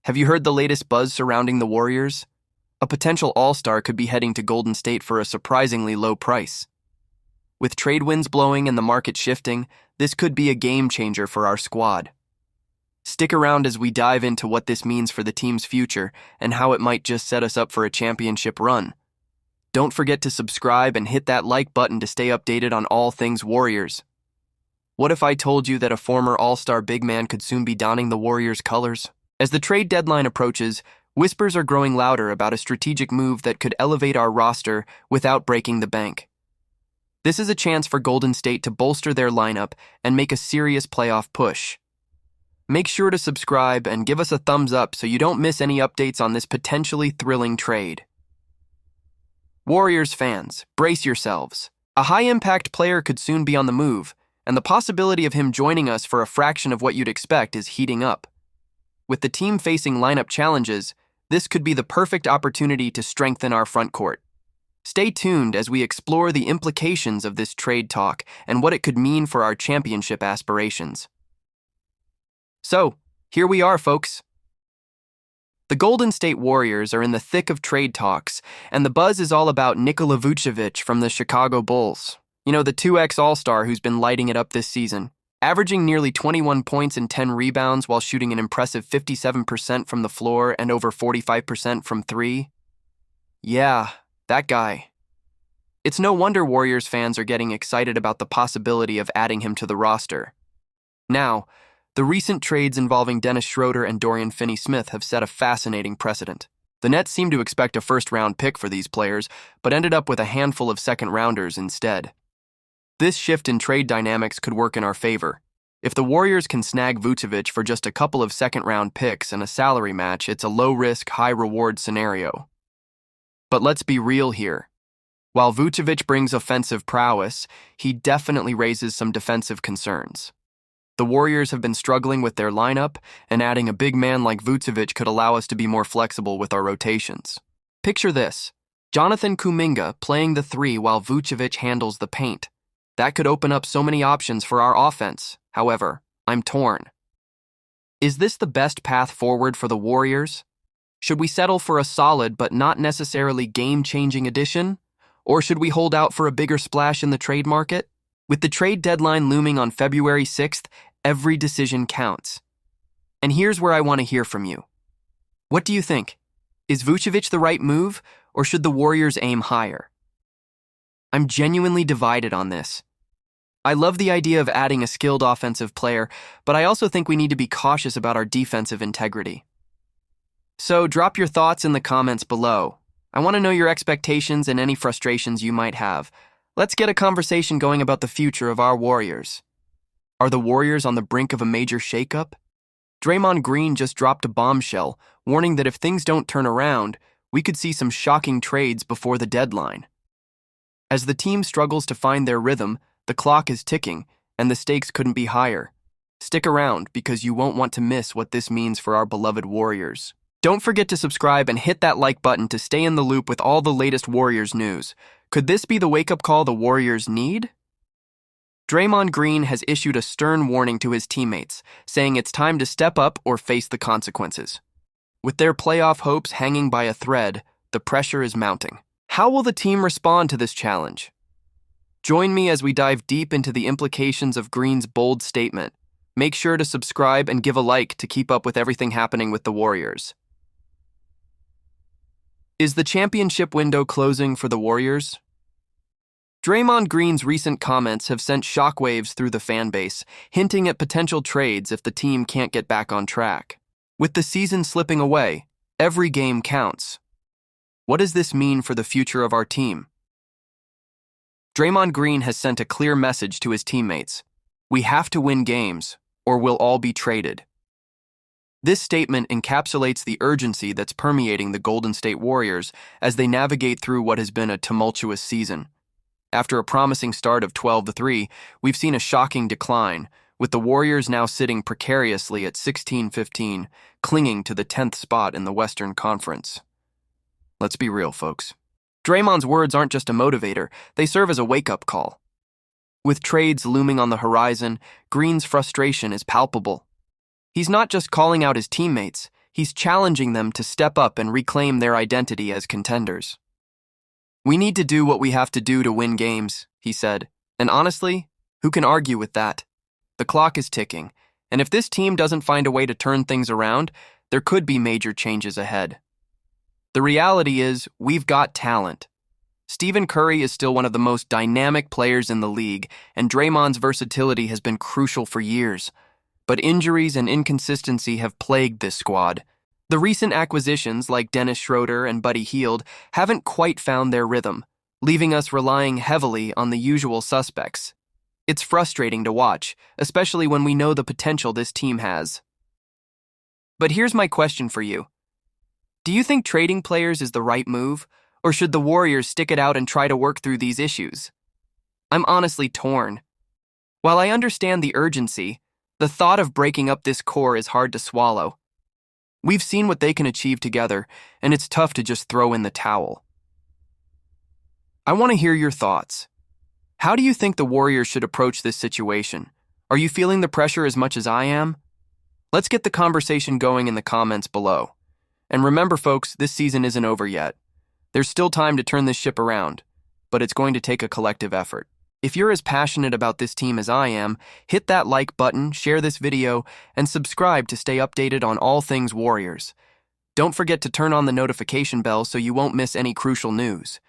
Have you heard the latest buzz surrounding the Warriors? A potential all-star could be heading to Golden State for a surprisingly low price. With trade winds blowing and the market shifting, this could be a game changer for our squad. Stick around as we dive into what this means for the team's future and how it might just set us up for a championship run. Don't forget to subscribe and hit that like button to stay updated on all things Warriors. What if I told you that a former all-star big man could soon be donning the Warriors' colors? As the trade deadline approaches, whispers are growing louder about a strategic move that could elevate our roster without breaking the bank. This is a chance for Golden State to bolster their lineup and make a serious playoff push. Make sure to subscribe and give us a thumbs up so you don't miss any updates on this potentially thrilling trade. Warriors fans, brace yourselves. A high-impact player could soon be on the move, and the possibility of him joining us for a fraction of what you'd expect is heating up. With the team facing lineup challenges, this could be the perfect opportunity to strengthen our front court. Stay tuned as we explore the implications of this trade talk and what it could mean for our championship aspirations. So, here we are, folks. The Golden State Warriors are in the thick of trade talks, and the buzz is all about Nicola Vucevic from the Chicago Bulls. You know, the 2X All-Star who's been lighting it up this season, averaging nearly 21 points and 10 rebounds while shooting an impressive 57% from the floor and over 45% from three. Yeah, that guy. It's no wonder Warriors fans are getting excited about the possibility of adding him to the roster. Now, the recent trades involving Dennis Schroeder and Dorian Finney-Smith have set a fascinating precedent. The Nets seemed to expect a first-round pick for these players, but ended up with a handful of second-rounders instead. This shift in trade dynamics could work in our favor. If the Warriors can snag Vucevic for just a couple of second-round picks and a salary match, it's a low-risk, high-reward scenario. But let's be real here. While Vucevic brings offensive prowess, he definitely raises some defensive concerns. The Warriors have been struggling with their lineup, and adding a big man like Vucevic could allow us to be more flexible with our rotations. Picture this: Jonathan Kuminga playing the three while Vucevic handles the paint. That could open up so many options for our offense. However, I'm torn. Is this the best path forward for the Warriors? Should we settle for a solid but not necessarily game-changing addition? Or should we hold out for a bigger splash in the trade market? With the trade deadline looming on February 6th, every decision counts. And here's where I want to hear from you. What do you think? Is Vucevic the right move, or should the Warriors aim higher? I'm genuinely divided on this. I love the idea of adding a skilled offensive player, but I also think we need to be cautious about our defensive integrity. So drop your thoughts in the comments below. I want to know your expectations and any frustrations you might have. Let's get a conversation going about the future of our Warriors. Are the Warriors on the brink of a major shakeup? Draymond Green just dropped a bombshell, warning that if things don't turn around, we could see some shocking trades before the deadline. As the team struggles to find their rhythm, the clock is ticking, and the stakes couldn't be higher. Stick around, because you won't want to miss what this means for our beloved Warriors. Don't forget to subscribe and hit that like button to stay in the loop with all the latest Warriors news. Could this be the wake-up call the Warriors need? Draymond Green has issued a stern warning to his teammates, saying it's time to step up or face the consequences. With their playoff hopes hanging by a thread, the pressure is mounting. How will the team respond to this challenge? Join me as we dive deep into the implications of Green's bold statement. Make sure to subscribe and give a like to keep up with everything happening with the Warriors. Is the championship window closing for the Warriors? Draymond Green's recent comments have sent shockwaves through the fan base, hinting at potential trades if the team can't get back on track. With the season slipping away, every game counts. What does this mean for the future of our team? Draymond Green has sent a clear message to his teammates. We have to win games, or we'll all be traded. This statement encapsulates the urgency that's permeating the Golden State Warriors as they navigate through what has been a tumultuous season. After a promising start of 12-3, we've seen a shocking decline, with the Warriors now sitting precariously at 16-15, clinging to the 10th spot in the Western Conference. Let's be real, folks. Draymond's words aren't just a motivator, they serve as a wake-up call. With trades looming on the horizon, Green's frustration is palpable. He's not just calling out his teammates, He's challenging them to step up and reclaim their identity as contenders. "We need to do what we have to do to win games," he said. And honestly, who can argue with that? The clock is ticking, and if this team doesn't find a way to turn things around, there could be major changes ahead. The reality is, we've got talent. Stephen Curry is still one of the most dynamic players in the league, and Draymond's versatility has been crucial for years. But injuries and inconsistency have plagued this squad. The recent acquisitions, like Dennis Schroeder and Buddy Hield, haven't quite found their rhythm, leaving us relying heavily on the usual suspects. It's frustrating to watch, especially when we know the potential this team has. But here's my question for you. Do you think trading players is the right move, or should the Warriors stick it out and try to work through these issues? I'm honestly torn. While I understand the urgency, the thought of breaking up this core is hard to swallow. We've seen what they can achieve together, and it's tough to just throw in the towel. I want to hear your thoughts. How do you think the Warriors should approach this situation? Are you feeling the pressure as much as I am? Let's get the conversation going in the comments below. And remember, folks, this season isn't over yet. There's still time to turn this ship around, but it's going to take a collective effort. If you're as passionate about this team as I am, hit that like button, share this video, and subscribe to stay updated on all things Warriors. Don't forget to turn on the notification bell so you won't miss any crucial news.